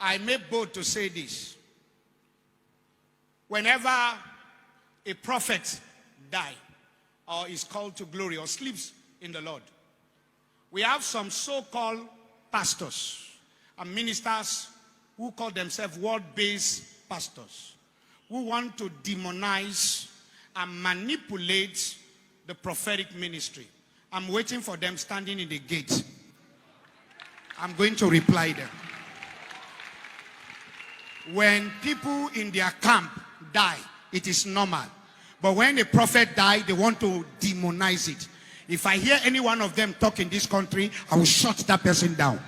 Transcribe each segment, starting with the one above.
I make bold to say this. Whenever a prophet dies or is called to glory or sleeps in the Lord, we have some so-called pastors and ministers who call themselves word-based pastors, who want to demonize and manipulate the prophetic ministry. I'm waiting for them standing in the gate. I'm going to reply them. When people in their camp die, it is normal. But when a prophet dies, they want to demonize it. If I hear any one of them talk in this country, I will shut that person down.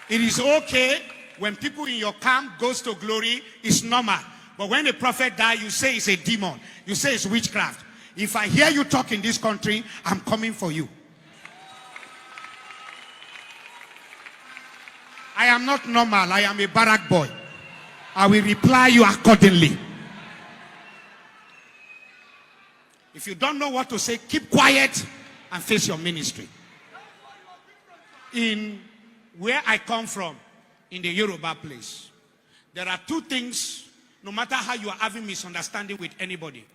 It is okay when people in your camp goes to glory, it's normal. But when a prophet dies, you say it's a demon. You say it's witchcraft. If I hear you talk in this country, I'm coming for you. I am not normal. I am a barrack boy. I will reply you accordingly. If you don't know what to say, keep quiet and face your ministry. In where I come from, in the Yoruba place, there are two things, no matter how you are having misunderstanding with anybody.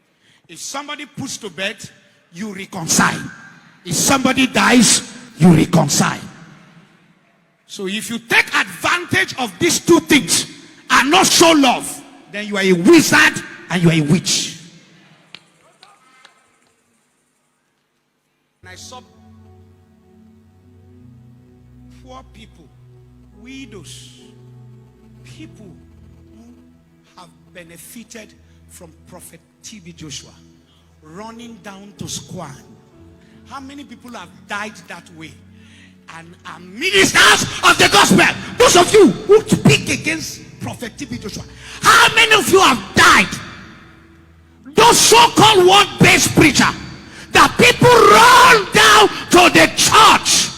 If somebody puts to bed, you reconcile. If somebody dies, you reconcile. So if you take advantage of these two things and not show love, then you are a wizard and you are a witch. And I saw poor people, widows, people who have benefited from Prophet TB Joshua running down to squan. How many people have died that way and are ministers of the gospel? Those of you who speak against Prophet TB Joshua, how many of you have died? Those so-called word-based preachers that people run down to the church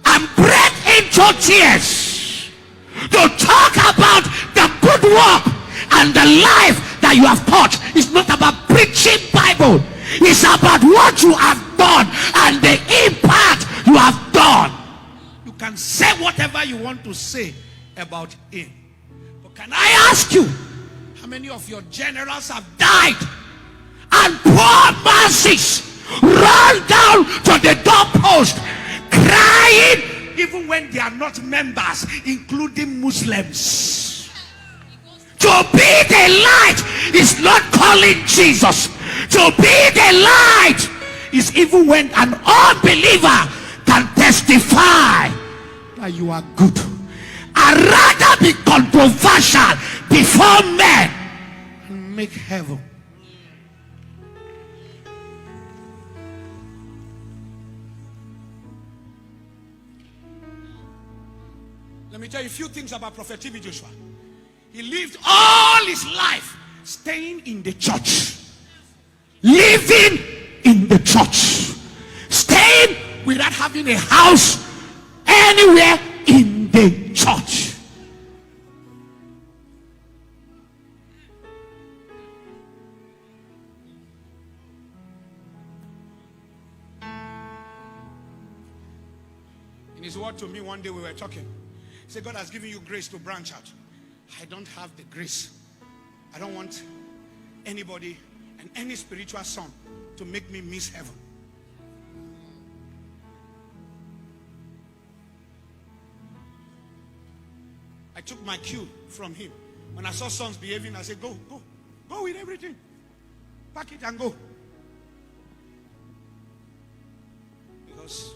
and break into tears to talk about the good work and the life that you have taught. It's not about preaching Bible. It's about what you have done and the impact you have done. You can say whatever you want to say about him. But can I ask you, how many of your generals have died and poor masses run down to the doorpost crying, even when they are not members, including Muslims? To be the light is not calling Jesus. To be the light is even when an unbeliever can testify that you are good. I'd rather be controversial before men and make heaven. Let me tell you a few things about Prophet TB Joshua. He lived all his life staying in the church, living in the church, staying without having a house anywhere in the church. In his word to me one day, we were talking. He said, God has given you grace to branch out. I don't have the grace. I don't want anybody and any spiritual son to make me miss heaven. I took my cue from him. When I saw sons behaving, I said, go with everything. Pack it and go. Because